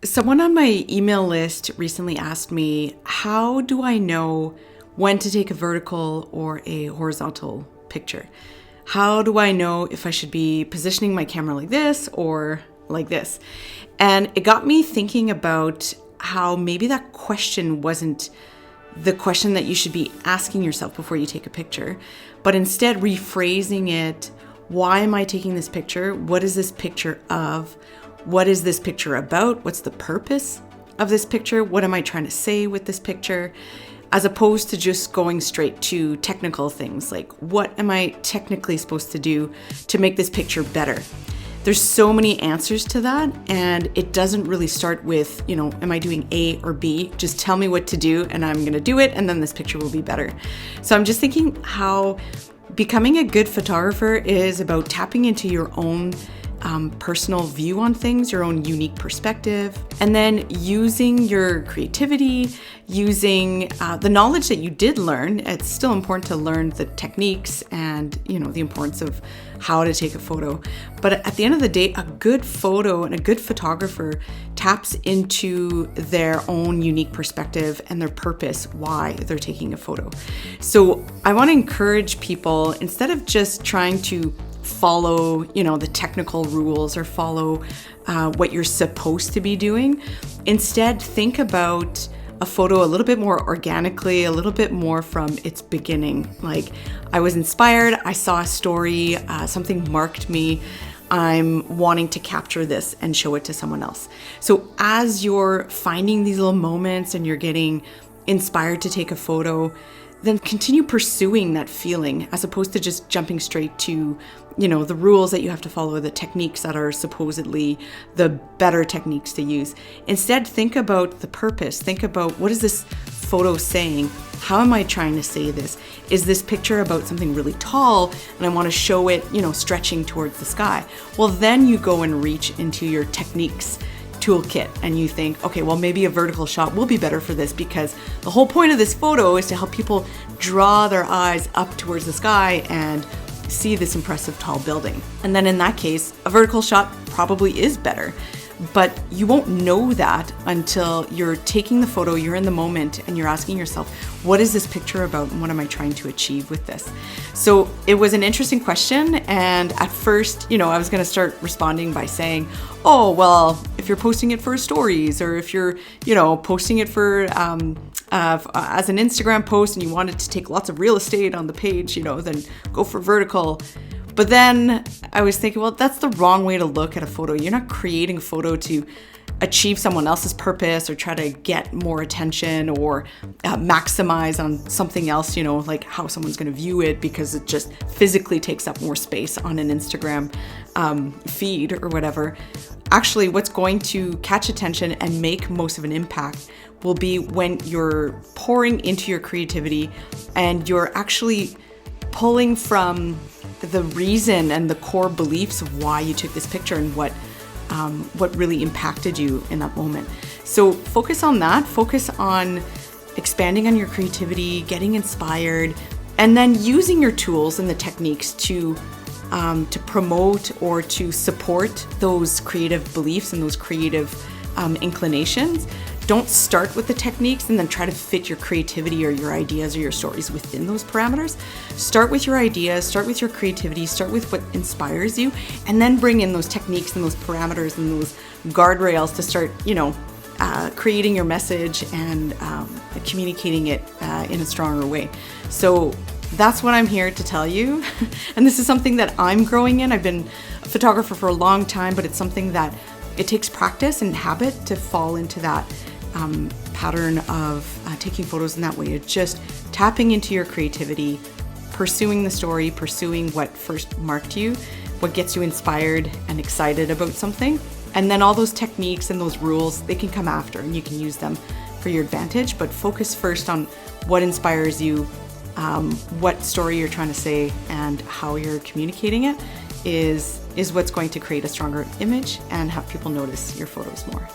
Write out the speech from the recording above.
Someone on my email list recently asked me, how do I know when to take a vertical or a horizontal picture? How do I know if I should be positioning my camera like this or like this? And it got me thinking about how maybe that question wasn't the question that you should be asking yourself before you take a picture, but instead rephrasing it. Why am I taking this picture? What is this picture of? What is this picture about? What's the purpose of this picture? What am I trying to say with this picture? As opposed to just going straight to technical things like, what am I technically supposed to do to make this picture better? There's so many answers to that, and it doesn't really start with, am I doing A or B? Just tell me what to do and I'm going to do it, and then this picture will be better. So I'm just thinking how becoming a good photographer is about tapping into your own personal view on things, your own unique perspective, and then using your creativity, using the knowledge that you did learn. It's still important to learn the techniques and, the importance of how to take a photo. But at the end of the day, a good photo and a good photographer taps into their own unique perspective and their purpose, why they're taking a photo. So I want to encourage people, instead of just trying to follow, the technical rules or follow what you're supposed to be doing. Instead, think about a photo a little bit more organically, a little bit more from its beginning. Like, I was inspired, I saw a story, something marked me, I'm wanting to capture this and show it to someone else. So as you're finding these little moments and you're getting inspired to take a photo, then continue pursuing that feeling as opposed to just jumping straight to, the rules that you have to follow, the techniques that are supposedly the better techniques to use. Instead, think about the purpose. Think about, what is this photo saying? How am I trying to say this? Is this picture about something really tall and I want to show it, stretching towards the sky? Well, then you go and reach into your techniques toolkit and you think, okay, well, maybe a vertical shot will be better for this because the whole point of this photo is to help people draw their eyes up towards the sky and see this impressive tall building. And then in that case, a vertical shot probably is better. But you won't know that until you're taking the photo, you're in the moment, and you're asking yourself, what is this picture about and what am I trying to achieve with this? So it was an interesting question. And at first, I was going to start responding by saying, oh, well, if you're posting it for stories or if you're, posting it for as an Instagram post and you wanted to take lots of real estate on the page, then go for vertical. But then I was thinking, well, that's the wrong way to look at a photo. You're not creating a photo to achieve someone else's purpose or try to get more attention or maximize on something else, like how someone's going to view it because it just physically takes up more space on an Instagram feed or whatever. Actually, what's going to catch attention and make most of an impact will be when you're pouring into your creativity and you're actually pulling from the reason and the core beliefs of why you took this picture and what really impacted you in that moment. So focus on that, focus on expanding on your creativity, getting inspired, and then using your tools and the techniques to promote or to support those creative beliefs and those creative inclinations. Don't start with the techniques and then try to fit your creativity or your ideas or your stories within those parameters. Start with your ideas, start with your creativity, start with what inspires you, and then bring in those techniques and those parameters and those guardrails to start, creating your message and communicating it in a stronger way. So that's what I'm here to tell you. And this is something that I'm growing in. I've been a photographer for a long time, but it's something that it takes practice and habit to fall into that pattern of taking photos in that way. It's just tapping into your creativity, pursuing the story, pursuing what first marked you, what gets you inspired and excited about something. And then all those techniques and those rules, they can come after and you can use them for your advantage, but focus first on what inspires you, what story you're trying to say, and how you're communicating it is what's going to create a stronger image and have people notice your photos more.